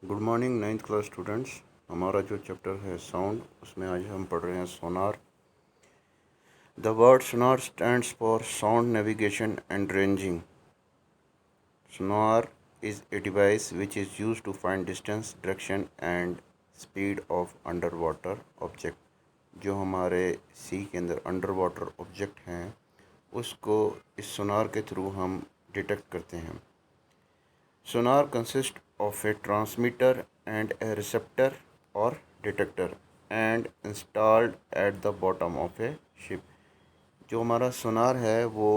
Good morning ninth class students. हमारा जो chapter है साउंड, उसमें आज हम पढ़ रहे हैं sonar. The word sonar stands for sound navigation and ranging. Sonar is a device which is used to find distance, direction and speed of underwater object। जो हमारे सी के अंदर अंडर वाटर ऑब्जेक्ट हैं उसको इस सोनार के थ्रू हम डिटेक्ट करते हैं। Sonar consists of a transmitter and a receptor or detector and installed at the bottom of a ship। जो हमारा सोनार है वो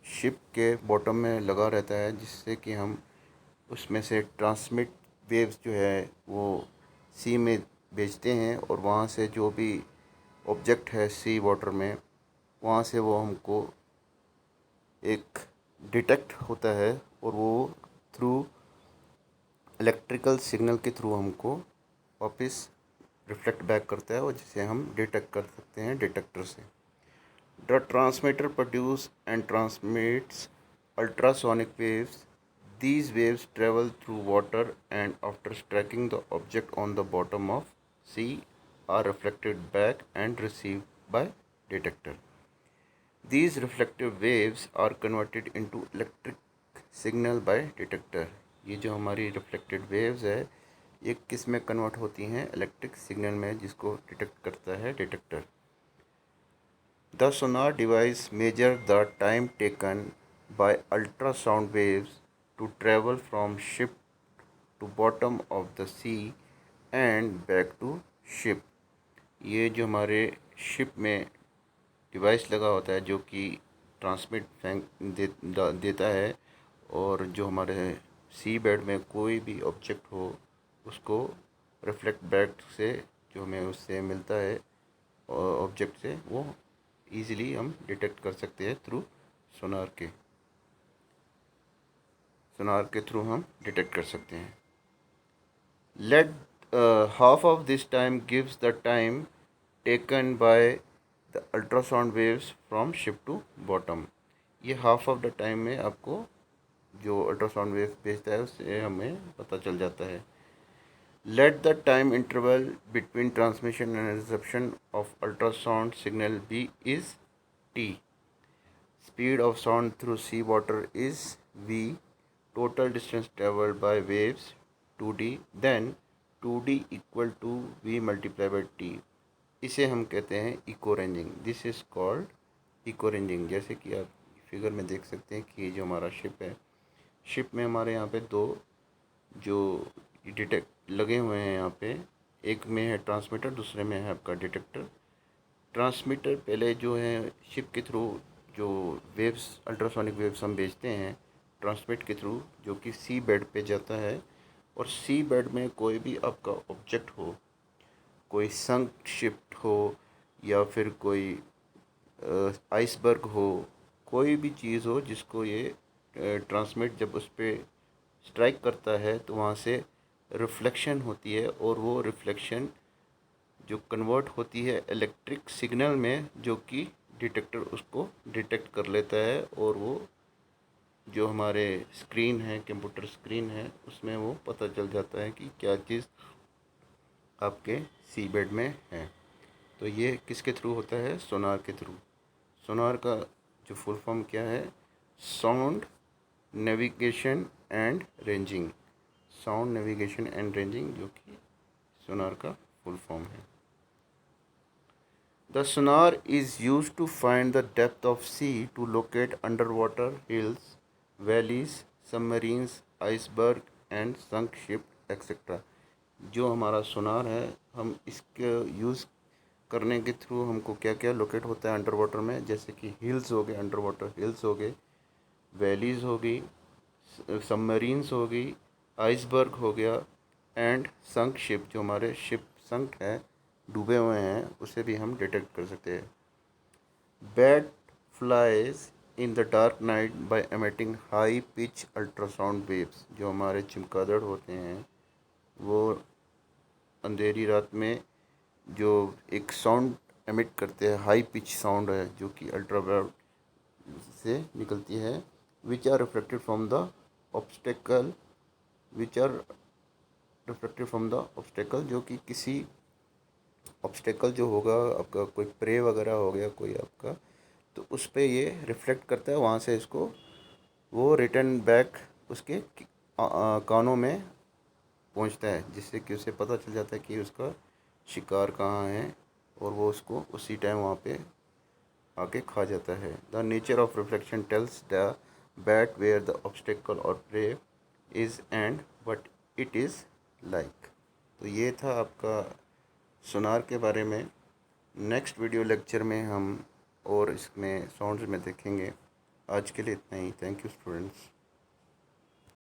शिप के बॉटम में लगा रहता है, जिससे कि हम उसमें से ट्रांसमिट वेव्स जो है वो सी में भेजते हैं और वहाँ से जो भी ऑब्जेक्ट है सी वाटर में, वहाँ से वो हमको एक डिटेक्ट होता है और वो थ्रू इलेक्ट्रिकल सिग्नल के थ्रू हमको वापस रिफ्लेक्ट बैक करता है और जिसे हम डिटेक्ट कर सकते हैं डिटेक्टर से। The transmitter produce and transmits ultrasonic waves. These waves travel through water and after striking the object on the bottom of sea are reflected back and received by detector. These reflective waves are converted into electric signal by detector। ये जो हमारी reflected waves है ये किस में convert होती हैं? Electric signal में, जिसको डिटेक्ट करता है detector. The sonar device measure the time taken by ultrasound waves to travel from ship to bottom of the sea and back to ship. ये जो हमारे शिप में डिवाइस लगा होता है जो कि ट्रांसमिट देता है, और जो हमारे सी बेड में कोई भी ऑब्जेक्ट हो उसको रिफ्लेक्ट बैक से जो हमें उससे मिलता है ऑब्जेक्ट से, वो इजीली हम डिटेक्ट कर सकते हैं थ्रू सोनार के थ्रू हम डिटेक्ट कर सकते हैं। Let half of this time gives the time taken by the ultrasound waves from ship to bottom. ये हाफ ऑफ द टाइम में आपको जो अल्ट्रासाउंड वेव्स भेजता है उससे हमें पता चल जाता है। Let the time interval between transmission and reception of ultrasound signal be is T. Speed of sound through sea water is V. Total distance travelled by waves 2d। Then 2d equal to V multiply by T. इसे हम कहते हैं echo ranging. This is called echo ranging. जैसे कि आप figure में देख सकते हैं कि जो हमारा शिप है, शिप में हमारे यहाँ पे दो जो डिटेक्ट लगे हुए हैं यहाँ पे, एक में है ट्रांसमीटर, दूसरे में है आपका डिटेक्टर। ट्रांसमीटर पहले जो है शिप के थ्रू जो वेव्स अल्ट्रासोनिक वेव्स हम भेजते हैं ट्रांसमिट के थ्रू, जो कि सी बेड पे जाता है, और सी बेड में कोई भी आपका ऑब्जेक्ट हो, कोई संक शिप हो या फिर कोई आइसबर्ग हो, कोई भी चीज़ हो जिसको ये ट्रांसमिट जब उस पर स्ट्राइक करता है तो वहाँ से रिफ्लेक्शन होती है, और वो रिफ्लेक्शन जो कन्वर्ट होती है इलेक्ट्रिक सिग्नल में, जो कि डिटेक्टर उसको डिटेक्ट कर लेता है, और वो जो हमारे स्क्रीन है, कंप्यूटर स्क्रीन है, उसमें वो पता चल जाता है कि क्या चीज़ आपके सी बेड में है। तो ये किसके थ्रू होता है? सोनार के थ्रू। सोनार का जो फुल फॉर्म क्या है? Sound navigation and ranging. Sound navigation and ranging, जो कि सोनार का फुल फॉर्म है। The sonar is use to find the depth of sea to locate under water hills, valleys, submarines, iceberg and sunk ship etcetera. जो हमारा सोनार है, हम इसके use करने के थ्रू हमको क्या क्या लोकेट होता है अंडर वाटर में, जैसे कि हिल्स हो गए, अंडर वाटर हिल्स हो गए, वैलीज़ हो गई, सबमरीन्स हो गई, आइसबर्ग हो गया, एंड संक शिप, जो हमारे शिप संक है, डूबे हुए हैं, उसे भी हम डिटेक्ट कर सकते हैं। Bat flies in the dark night by emitting high pitch ultrasound waves. जो हमारे चमगादड़ होते हैं वो अंधेरी रात में जो एक साउंड एमिट करते हैं, हाई पिच साउंड है जो कि अल्ट्रावायलेट से निकलती है, which are reflected from the obstacle which are reflected from the obstacle, जो कि किसी ऑब्स्टेकल जो होगा आपका, कोई प्रे वगैरह हो गया कोई आपका, तो उस पे ये रिफ्लेक्ट करता है, वहाँ से इसको वो रिटर्न बैक उसके कानों में पहुँचता है, जिससे कि उसे पता चल जाता है कि उसका शिकार कहाँ है, और वो उसको उसी टाइम वहाँ पे आके खा जाता है। The nature of reflection tells the bat where the obstacle और prey is and what it is like. तो ये था आपका सोनार के बारे में। नेक्स्ट वीडियो लेक्चर में हम और इसमें साउंड्स में देखेंगे। आज के लिए इतना ही। Thank you students.